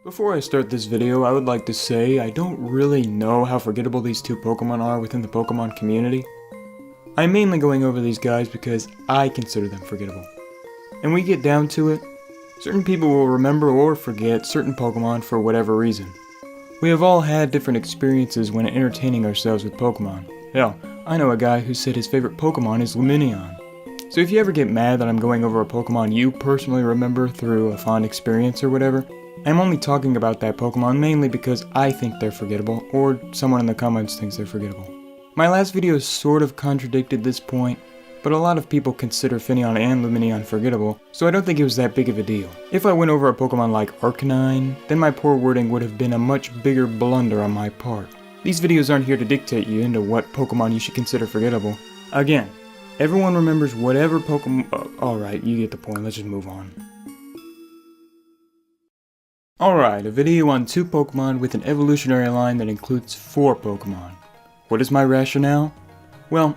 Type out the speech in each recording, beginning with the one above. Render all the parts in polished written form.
Before I start this video, I would like to say I don't really know how forgettable these two Pokemon are within the Pokemon community. I'm mainly going over these guys because I consider them forgettable. And when we get down to it, certain people will remember or forget certain Pokemon for whatever reason. We have all had different experiences when entertaining ourselves with Pokemon. Hell, I know a guy who said his favorite Pokemon is Lumineon. So if you ever get mad that I'm going over a Pokemon you personally remember through a fond experience or whatever, I'm only talking about that Pokemon mainly because I think they're forgettable, or someone in the comments thinks they're forgettable. My last video sort of contradicted this point, but a lot of people consider Finneon and Lumineon forgettable, so I don't think it was that big of a deal. If I went over a Pokemon like Arcanine, then my poor wording would have been a much bigger blunder on my part. These videos aren't here to dictate you into what Pokemon you should consider forgettable. Again, everyone remembers whatever Pokemon... Alright, you get the point, let's just move on. Alright, a video on 2 Pokemon with an evolutionary line that includes 4 Pokemon. What is my rationale? Well,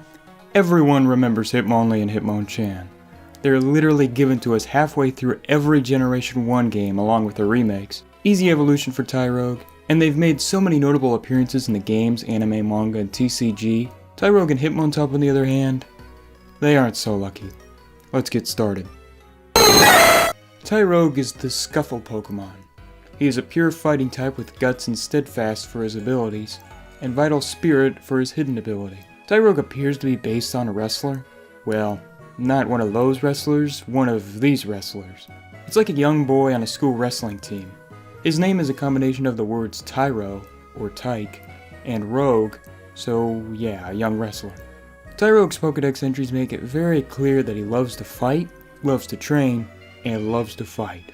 everyone remembers Hitmonlee and Hitmonchan. They're literally given to us halfway through every Generation 1 game along with their remakes. Easy evolution for Tyrogue, and they've made so many notable appearances in the games, anime, manga, and TCG. Tyrogue and Hitmontop on the other hand, they aren't so lucky. Let's get started. Tyrogue is the Scuffle Pokemon. He is a pure fighting type with Guts and Steadfast for his abilities, and Vital Spirit for his hidden ability. Tyrogue appears to be based on a wrestler. Well, not one of those wrestlers, one of these wrestlers. It's like a young boy on a school wrestling team. His name is a combination of the words Tyro, or Tyke, and Rogue, so yeah, a young wrestler. Tyrogue's Pokedex entries make it very clear that he loves to fight, loves to train, and loves to fight.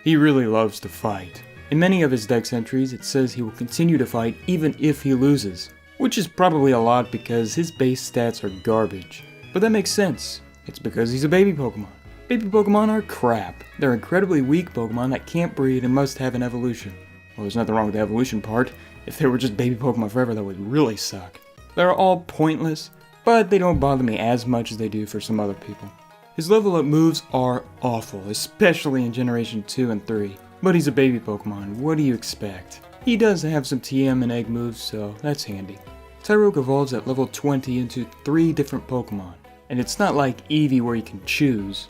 He really loves to fight. In many of his dex entries, it says he will continue to fight even if he loses, which is probably a lot because his base stats are garbage. But that makes sense. It's because he's a baby Pokemon. Baby Pokemon are crap. They're incredibly weak Pokemon that can't breed and must have an evolution. Well, there's nothing wrong with the evolution part. If they were just baby Pokemon forever, that would really suck. They're all pointless, but they don't bother me as much as they do for some other people. His level up moves are awful, especially in Generation 2 and 3. But he's a baby Pokemon, what do you expect? He does have some TM and egg moves, so that's handy. Tyrogue evolves at level 20 into 3 different Pokemon. And it's not like Eevee where you can choose.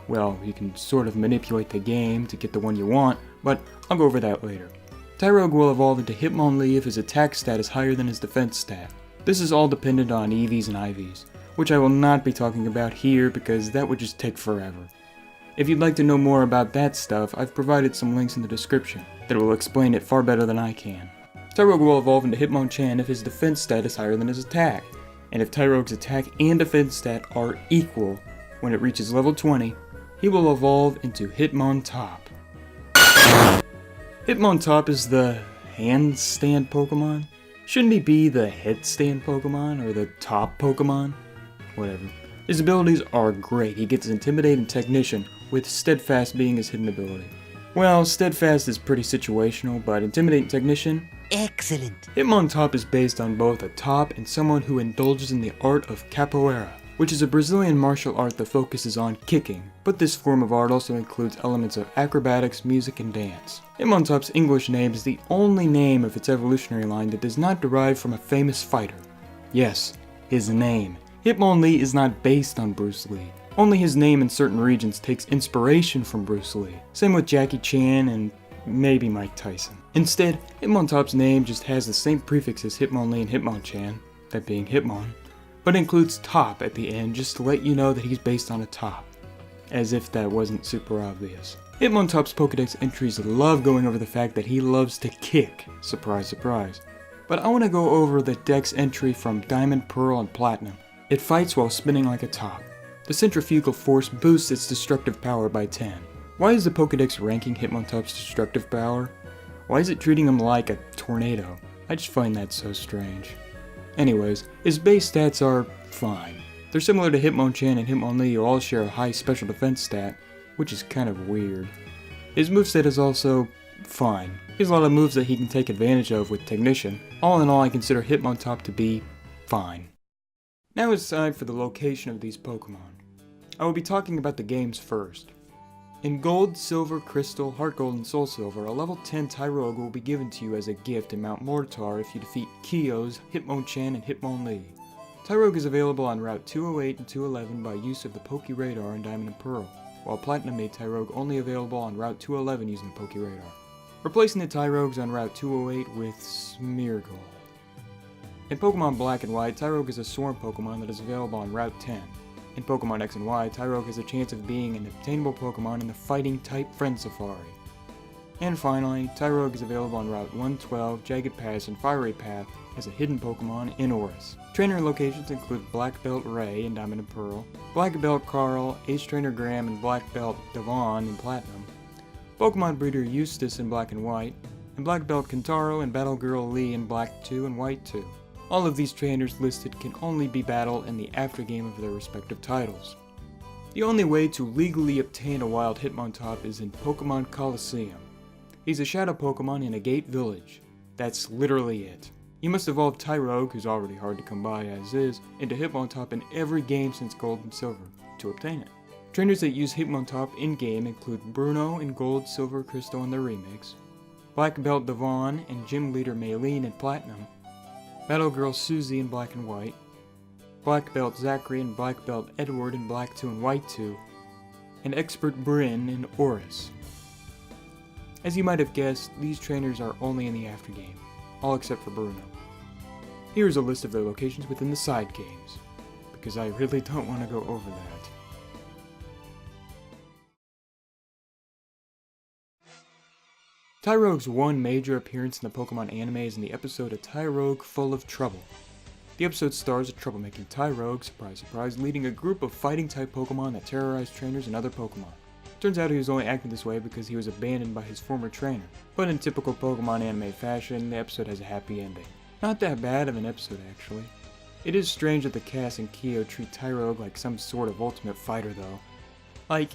Well, you can sort of manipulate the game to get the one you want, but I'll go over that later. Tyrogue will evolve into Hitmonlee if his attack stat is higher than his defense stat. This is all dependent on EVs and IVs, which I will not be talking about here because that would just take forever. If you'd like to know more about that stuff, I've provided some links in the description that will explain it far better than I can. Tyrogue will evolve into Hitmonchan if his defense stat is higher than his attack, and if Tyrogue's attack and defense stat are equal when it reaches level 20, he will evolve into Hitmontop. Hitmontop is the handstand Pokemon? Shouldn't he be the headstand Pokemon or the top Pokemon? Whatever. His abilities are great. He gets Intimidate and Technician, with Steadfast being his hidden ability. Well, Steadfast is pretty situational, but Intimidate and Technician? Excellent. Hitmontop is based on both a top and someone who indulges in the art of capoeira, which is a Brazilian martial art that focuses on kicking, but this form of art also includes elements of acrobatics, music, and dance. Hitmontop's English name is the only name of its evolutionary line that does not derive from a famous fighter. Yes, his name. Hitmonlee is not based on Bruce Lee. Only his name in certain regions takes inspiration from Bruce Lee. Same with Jackie Chan and maybe Mike Tyson. Instead, Hitmontop's name just has the same prefix as Hitmonlee and Hitmonchan, that being Hitmon, but includes top at the end just to let you know that he's based on a top. As if that wasn't super obvious. Hitmontop's Pokedex entries love going over the fact that he loves to kick. Surprise, surprise. But I want to go over the Dex entry from Diamond, Pearl, and Platinum. It fights while spinning like a top. The centrifugal force boosts its destructive power by 10. Why is the Pokedex ranking Hitmontop's destructive power? Why is it treating him like a tornado? I just find that so strange. Anyways, his base stats are fine. They're similar to Hitmonchan and Hitmonlee who all share a high special defense stat, which is kind of weird. His moveset is also fine. He has a lot of moves that he can take advantage of with Technician. All in all, I consider Hitmontop to be fine. Now it's time for the location of these Pokemon. I will be talking about the games first. In Gold, Silver, Crystal, Heart Gold, and Soul Silver, a level 10 Tyrogue will be given to you as a gift in Mount Mortar if you defeat Kyo's, Hitmonchan, and Hitmonlee. Tyrogue is available on Route 208 and 211 by use of the Poke Radar in Diamond and Pearl, while Platinum made Tyrogue only available on Route 211 using the Poke Radar. Replacing the Tyrogues on Route 208 with Smeargle. In Pokemon Black and White, Tyrogue is a Swarm Pokemon that is available on Route 10. In Pokemon X and Y, Tyrogue has a chance of being an obtainable Pokemon in the Fighting-type Friend Safari. And finally, Tyrogue is available on Route 112, Jagged Pass, and Fiery Path as a hidden Pokemon in Oris. Trainer locations include Black Belt Ray in Diamond and Pearl, Black Belt Carl, Ace Trainer Graham, and Black Belt Devon in Platinum, Pokemon Breeder Eustace in Black and White, and Black Belt Kentaro and Battle Girl Lee in Black 2 and White 2. All of these trainers listed can only be battled in the aftergame of their respective titles. The only way to legally obtain a wild Hitmontop is in Pokemon Coliseum. He's a shadow Pokemon in a gate village. That's literally it. You must evolve Tyrogue, who's already hard to come by as is, into Hitmontop in every game since Gold and Silver, to obtain it. Trainers that use Hitmontop in-game include Bruno in Gold, Silver, Crystal in their remix, Black Belt Devon and Gym Leader Maylene in Platinum, Battle Girl Susie in Black and White, Black Belt Zachary and Black Belt Edward in Black 2 and White 2, and Expert Bryn in Oris. As you might have guessed, these trainers are only in the aftergame, all except for Bruno. Here is a list of their locations within the side games, because I really don't want to go over that. Tyrogue's one major appearance in the Pokemon anime is in the episode A Tyrogue Full of Trouble. The episode stars a troublemaking Tyrogue, surprise surprise, leading a group of fighting-type Pokemon that terrorize trainers and other Pokemon. Turns out he was only acting this way because he was abandoned by his former trainer. But in typical Pokemon anime fashion, the episode has a happy ending. Not that bad of an episode, actually. It is strange that the cast and Kyo treat Tyrogue like some sort of ultimate fighter, though. Like,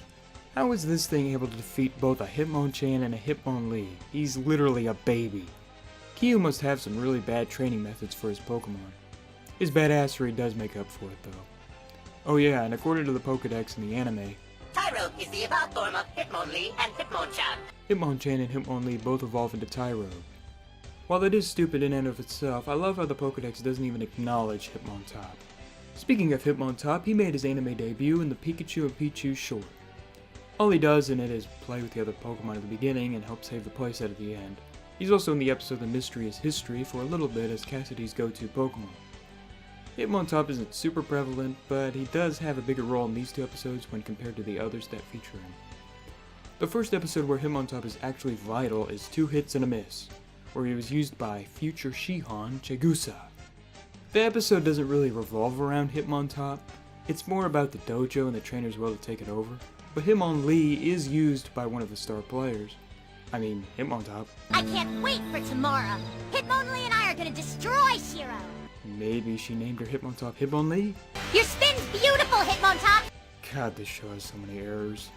how is this thing able to defeat both a Hitmonchan and a Hitmonlee? He's literally a baby. Kyo must have some really bad training methods for his Pokemon. His badassery does make up for it, though. Oh yeah, and according to the Pokedex in the anime, Tyrogue is the evolved form of Hitmonlee and Hitmonchan. Hitmonchan and Hitmonlee both evolve into Tyrogue. While that is stupid in and of itself, I love how the Pokedex doesn't even acknowledge Hitmontop. Speaking of Hitmontop, he made his anime debut in the Pikachu and Pichu short. All he does in it is play with the other Pokemon at the beginning and help save the playset at the end. He's also in the episode The Mystery is History for a little bit as Cassidy's go-to Pokemon. Hitmontop isn't super prevalent, but he does have a bigger role in these two episodes when compared to the others that feature him. The first episode where Hitmontop is actually vital is 2 Hits and a Miss, where he was used by future Shihan Chigusa. The episode doesn't really revolve around Hitmontop, it's more about the dojo and the trainer's will to take it over, but Hitmonlee is used by one of the star players. I mean, Hitmontop. I can't wait for tomorrow! Hitmonlee and I are gonna destroy Shiro! Maybe she named her Hitmontop Hitmonlee? Your spin's beautiful, Hitmontop! God, this show has so many errors.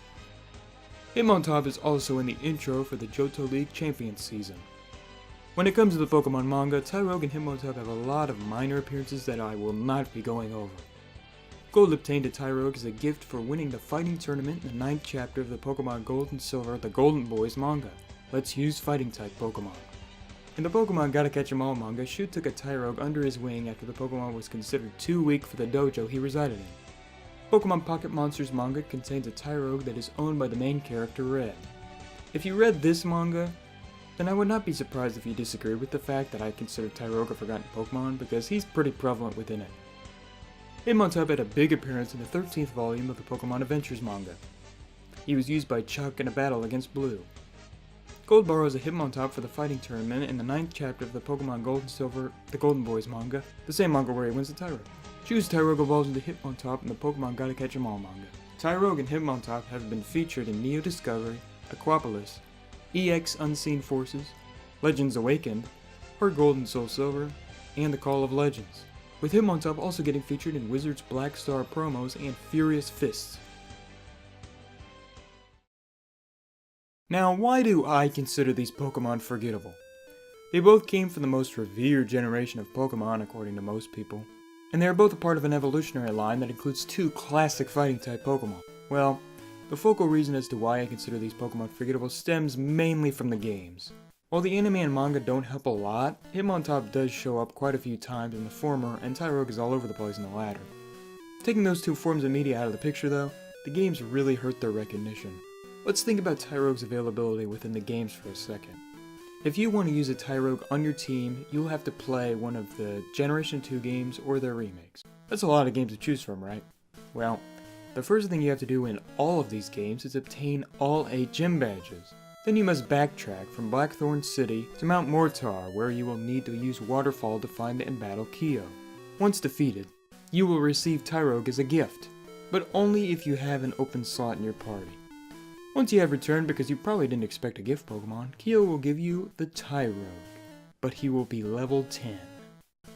Hitmontop is also in the intro for the Johto League Champions season. When it comes to the Pokemon manga, Tyrogue and Hitmontop have a lot of minor appearances that I will not be going over. Gold obtained to Tyrogue is a gift for winning the fighting tournament in the 9th chapter of the Pokemon Gold and Silver, the Golden Boys manga. Let's use fighting-type Pokemon. In the Pokemon Gotta Catch 'Em All manga, Shu took a Tyrogue under his wing after the Pokemon was considered too weak for the dojo he resided in. Pokemon Pocket Monsters manga contains a Tyrogue that is owned by the main character, Red. If you read this manga, then I would not be surprised if you disagree with the fact that I consider Tyrogue a forgotten Pokemon because he's pretty prevalent within it. Hitmontop had a big appearance in the 13th volume of the Pokemon Adventures manga. He was used by Chuck in a battle against Blue. Gold borrows a Hitmontop for the fighting tournament in the 9th chapter of the Pokemon Gold and Silver, the Golden Boys manga, the same manga where he wins the Tyrogue. Shu's Tyrogue evolves into Hitmontop in the Pokemon Gotta Catch 'Em All manga. Tyrogue and Hitmontop have been featured in Neo Discovery, Aquapolis, EX Unseen Forces, Legends Awakened, Heart Gold and Soul Silver, and The Call of Legends, with Hitmontop also getting featured in Wizards Black Star promos and Furious Fists. Now, why do I consider these Pokemon forgettable? They both came from the most revered generation of Pokemon according to most people, and they are both a part of an evolutionary line that includes 2 classic fighting-type Pokemon. Well, The focal reason as to why I consider these Pokemon forgettable stems mainly from the games. While the anime and manga don't help a lot, Hitmontop does show up quite a few times in the former, and Tyrogue is all over the place in the latter. Taking those two forms of media out of the picture though, the games really hurt their recognition. Let's think about Tyrogue's availability within the games for a second. If you want to use a Tyrogue on your team, you'll have to play one of the Generation 2 games or their remakes. That's a lot of games to choose from, right? Well, the first thing you have to do in all of these games is obtain all 8 gym badges. Then you must backtrack from Blackthorn City to Mount Mortar, where you will need to use Waterfall to find and battle Kyo. Once defeated, you will receive Tyrogue as a gift, but only if you have an open slot in your party. Once you have returned, because you probably didn't expect a gift Pokemon, Kyo will give you the Tyrogue, but he will be level 10.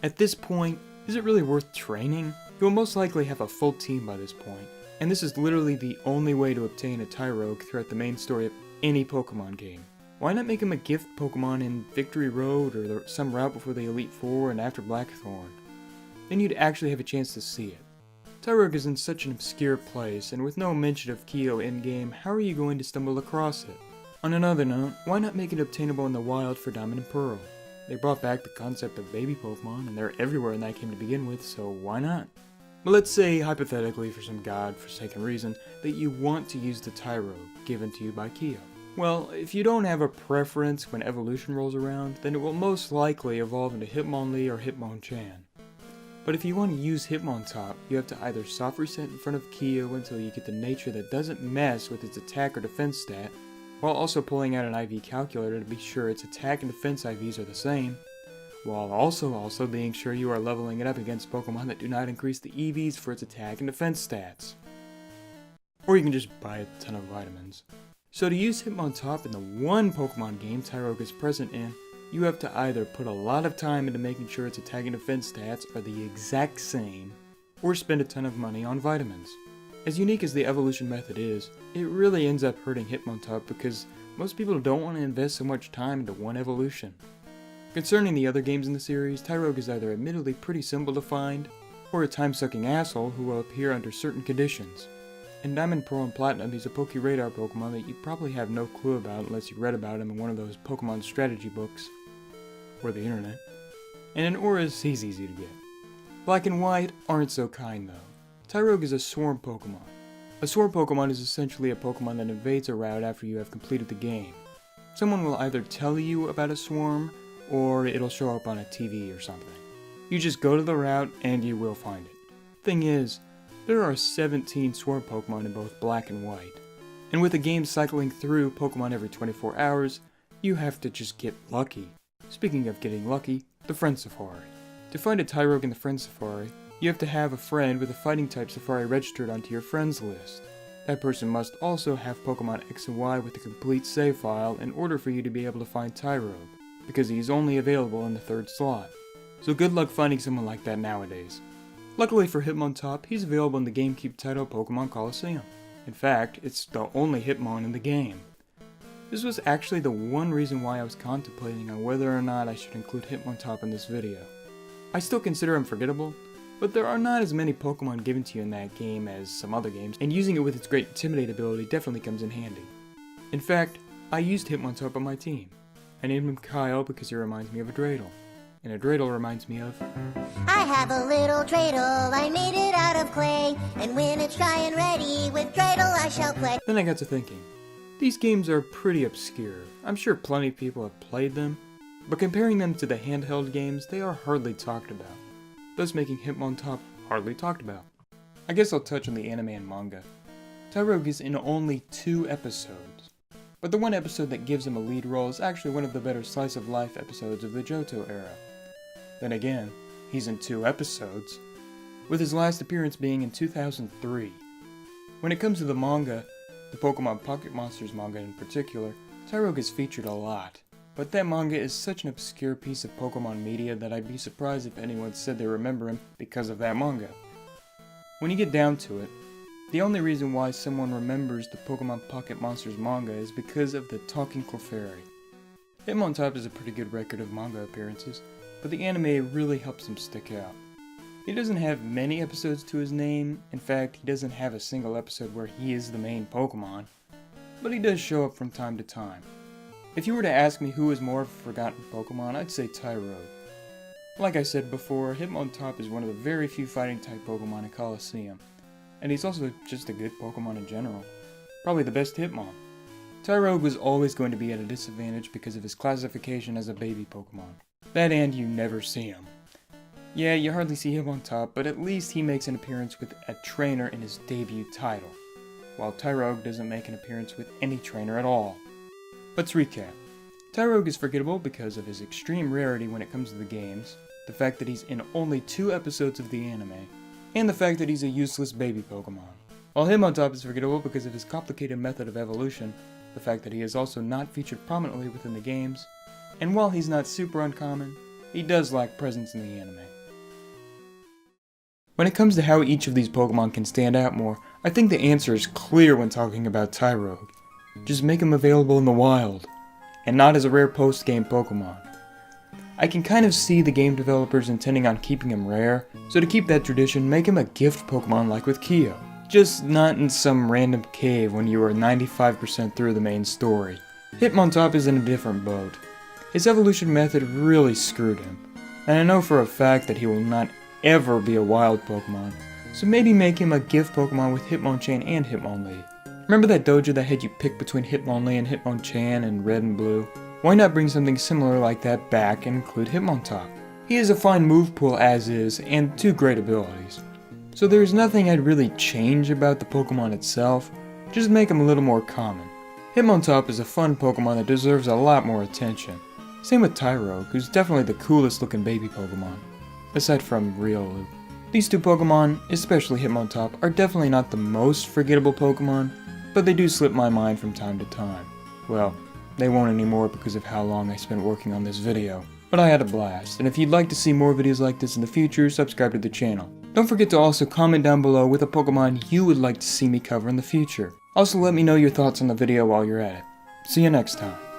At this point, is it really worth training? You will most likely have a full team by this point, and this is literally the only way to obtain a Tyrogue throughout the main story of any Pokemon game. Why not make him a gift Pokemon in Victory Road or some route before the Elite Four and after Blackthorn? Then you'd actually have a chance to see it. Tyrogue is in such an obscure place, and with no mention of Kyo in-game, how are you going to stumble across it? On another note, why not make it obtainable in the wild for Diamond and Pearl? They brought back the concept of baby Pokemon, and they're everywhere in that game to begin with, so why not? But let's say, hypothetically, for some god-forsaken reason, that you want to use the Tyrogue given to you by Kyo. Well, if you don't have a preference when evolution rolls around, then it will most likely evolve into Hitmonlee or Hitmonchan. But if you want to use Hitmontop, you have to either soft reset in front of Kyo until you get the nature that doesn't mess with its attack or defense stat, while also pulling out an IV calculator to be sure its attack and defense IVs are the same, while also being sure you are leveling it up against Pokemon that do not increase the EVs for its attack and defense stats. Or you can just buy a ton of vitamins. So to use Hitmontop in the one Pokemon game Tyrogue is present in, you have to either put a lot of time into making sure its attack and defense stats are the exact same, or spend a ton of money on vitamins. As unique as the evolution method is, it really ends up hurting Hitmontop because most people don't want to invest so much time into one evolution. Concerning the other games in the series, Tyrogue is either admittedly pretty simple to find, or a time-sucking asshole who will appear under certain conditions. In Diamond, Pearl, and Platinum, he's a Poké-Radar Pokemon that you probably have no clue about unless you read about him in one of those Pokemon strategy books, or the internet. And in Auras, he's easy to get. Black and White aren't so kind though. Tyrogue is a Swarm Pokemon. A Swarm Pokemon is essentially a Pokemon that invades a route after you have completed the game. Someone will either tell you about a Swarm, or it'll show up on a TV or something. You just go to the route and you will find it. Thing is, there are 17 Swarm Pokemon in both Black and White. And with the game cycling through Pokemon every 24 hours, you have to just get lucky. Speaking of getting lucky, the Friend Safari. To find a Tyrogue in the Friend Safari, you have to have a friend with a Fighting type Safari registered onto your friends list. That person must also have Pokemon X and Y with a complete save file in order for you to be able to find Tyrogue, because he is only available in the 3rd slot. So good luck finding someone like that nowadays. Luckily for Hitmontop, he's available in the GameCube title Pokemon Coliseum. In fact, it's the only Hitmon in the game. This was actually the one reason why I was contemplating on whether or not I should include Hitmontop in this video. I still consider him forgettable, but there are not as many Pokemon given to you in that game as some other games, and using it with its great Intimidate ability definitely comes in handy. In fact, I used Hitmontop on my team. I named him Kyle because he reminds me of a Dreidel, and a Dreidel reminds me of... I have a little dreidel, I made it out of clay, and when it's dry and ready, with dreidel I shall play. Then I got to thinking, these games are pretty obscure. I'm sure plenty of people have played them, but comparing them to the handheld games, they are hardly talked about, thus making Hitmontop hardly talked about. I guess I'll touch on the anime and manga. Tyrogue is in only 2 episodes, but the one episode that gives him a lead role is actually one of the better slice-of-life episodes of the Johto era. Then again, he's in 2 episodes, with his last appearance being in 2003. When it comes to the manga, the Pokemon Pocket Monsters manga in particular, Tyrogue is featured a lot. But that manga is such an obscure piece of Pokemon media that I'd be surprised if anyone said they remember him because of that manga. When you get down to it, the only reason why someone remembers the Pokemon Pocket Monsters manga is because of the Talking Clefairy. Hitmontop is a pretty good record of manga appearances, but the anime really helps him stick out. He doesn't have many episodes to his name. In fact, he doesn't have a single episode where he is the main Pokemon. But he does show up from time to time. If you were to ask me who is more of a forgotten Pokemon, I'd say Tyrogue. Like I said before, Hitmontop is one of the very few fighting type Pokemon in Colosseum. And he's also just a good Pokemon in general. Probably the best Hitmon. Tyrogue was always going to be at a disadvantage because of his classification as a baby Pokemon. That and you never see him. Yeah, you hardly see him on top, but at least he makes an appearance with a trainer in his debut title, while Tyrogue doesn't make an appearance with any trainer at all. Let's recap. Tyrogue is forgettable because of his extreme rarity when it comes to the games, the fact that he's in only 2 episodes of the anime, and the fact that he's a useless baby Pokemon. While Hitmontop is forgettable because of his complicated method of evolution, the fact that he is also not featured prominently within the games, and while he's not super uncommon, he does lack presence in the anime. When it comes to how each of these Pokemon can stand out more, I think the answer is clear when talking about Tyrogue. Just make him available in the wild, and not as a rare post-game Pokemon. I can kind of see the game developers intending on keeping him rare, so to keep that tradition, make him a gift Pokemon like with Kyo. Just not in some random cave when you are 95% through the main story. Hitmontop is in a different boat. His evolution method really screwed him, and I know for a fact that he will not ever be a wild Pokemon, so maybe make him a gift Pokemon with Hitmonchan and Hitmonlee. Remember that dojo that had you pick between Hitmonlee and Hitmonchan in Red and Blue? Why not bring something similar like that back and include Hitmontop? He has a fine move pool as is, and 2 great abilities. So there's nothing I'd really change about the Pokemon itself, just make him a little more common. Hitmontop is a fun Pokemon that deserves a lot more attention. Same with Tyrogue, who's definitely the coolest looking baby Pokemon, aside from Breloom. These 2 Pokemon, especially Hitmontop, are definitely not the most forgettable Pokemon, but they do slip my mind from time to time. Well, they won't anymore because of how long I spent working on this video. But I had a blast, and if you'd like to see more videos like this in the future, subscribe to the channel. Don't forget to also comment down below with a Pokemon you would like to see me cover in the future. Also let me know your thoughts on the video while you're at it. See you next time.